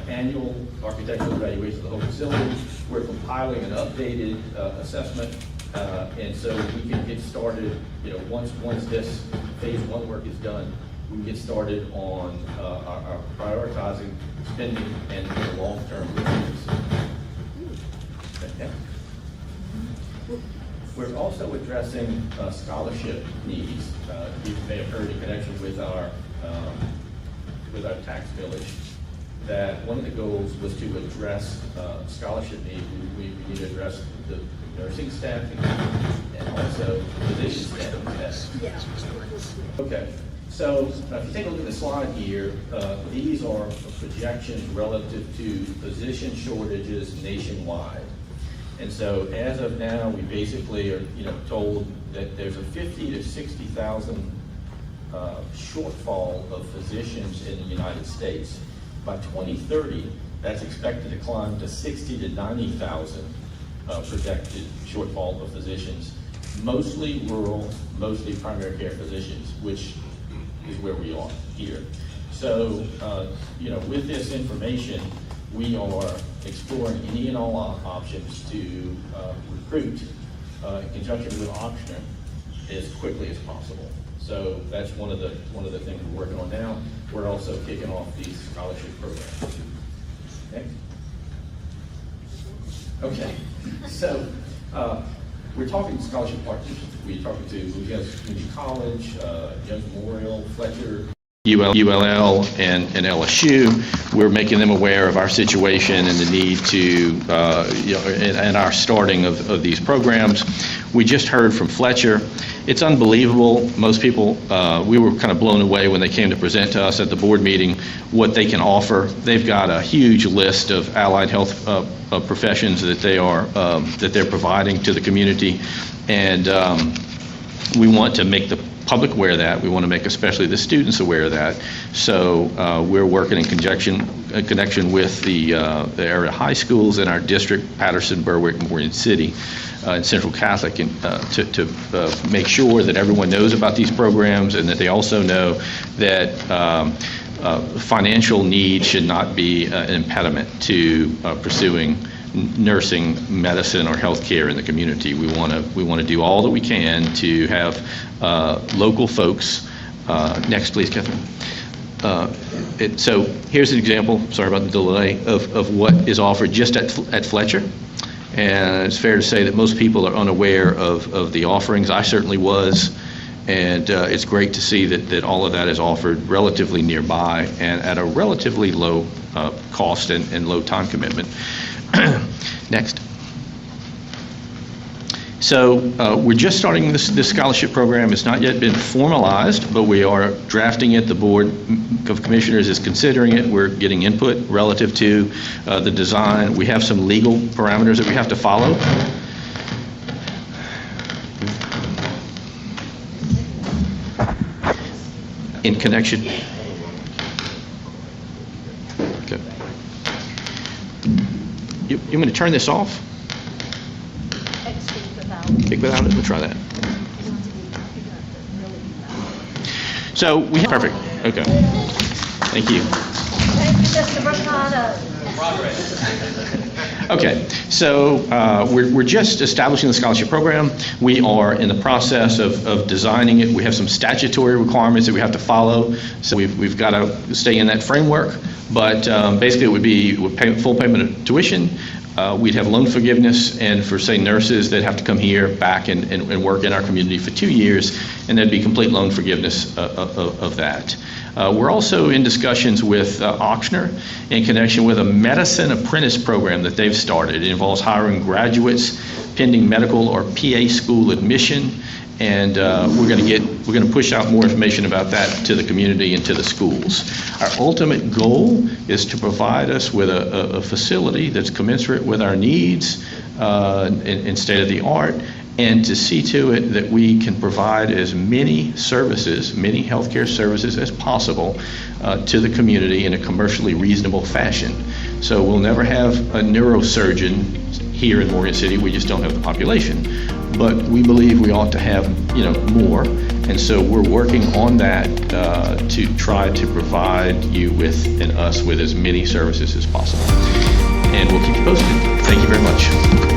annual architectural evaluation of the whole facility. We're compiling an updated assessment, and so we can get started, once this phase one work is done, we can get started on our prioritizing spending and the long-term goals. Okay. We're also addressing scholarship needs. You may have heard in connection with our tax village that one of the goals was to address scholarship needs. We need to address the nursing staff and also physician staff. Okay, so if you take a look at the slide here, these are projections relative to physician shortages nationwide. And so as of now, we basically are told that there's a 50 to 60,000 shortfall of physicians in the United States. By 2030, that's expected to climb to 60 to 90,000 projected shortfall of physicians, mostly rural, mostly primary care physicians, which is where we are here. So, with this information, we are exploring any and all options to recruit in conjunction with Auctioner as quickly as possible. So that's one of the things we're working on now. We're also kicking off these scholarship programs. Okay. So we're talking scholarship partners. We're talking to Community College, Young Memorial, Fletcher, ULL, and LSU. We're making them aware of our situation and the need to, and our starting of these programs. We just heard from Fletcher. It's unbelievable. Most people, we were kind of blown away when they came to present to us at the board meeting what they can offer. They've got a huge list of allied health professions that they're providing to the community, and we want to make the public aware of that. We want to make especially the students aware of that. So we're working in connection with the area high schools in our district, Patterson, Berwick, and Warren City, and Central Catholic, to make sure that everyone knows about these programs and that they also know that financial need should not be an impediment to pursuing nursing, medicine, or healthcare in the community. We want to do all that we can to have local folks. Next, please, Catherine. So here's an example. Sorry about the delay of what is offered just at Fletcher. And it's fair to say that most people are unaware of the offerings. I certainly was. And it's great to see that all of that is offered relatively nearby and at a relatively low cost and low time commitment. Next. So we're just starting this scholarship program. It's not yet been formalized, but we are drafting it. The Board of Commissioners is considering it. We're getting input relative to the design. We have some legal parameters that we have to follow. In connection. Okay. You want me to turn this off? Speak without it? We'll try that. So we have, perfect. Okay. Thank you. Thank you, Mr. Mercado. Okay, so we're just establishing the scholarship program. We are in the process of designing it. We have some statutory requirements that we have to follow, so we've got to stay in that framework. But basically, it would be full payment of tuition. We'd have loan forgiveness, and for, say, nurses that have to come here back and work in our community for 2 years, and there'd be complete loan forgiveness of that. We're also in discussions with Auctioner in connection with a medicine apprentice program that they've started. It involves hiring graduates pending medical or PA school admission, and we're going to push out more information about that to the community and to the schools. Our ultimate goal is to provide us with a facility that's commensurate with our needs and state of the art, and to see to it that we can provide as many services, many healthcare services as possible to the community in a commercially reasonable fashion. So we'll never have a neurosurgeon here in Morgan City. We just don't have the population. but we believe we ought to have, more. And so we're working on that to try to provide you with and us with as many services as possible. And we'll keep you posted. Thank you very much.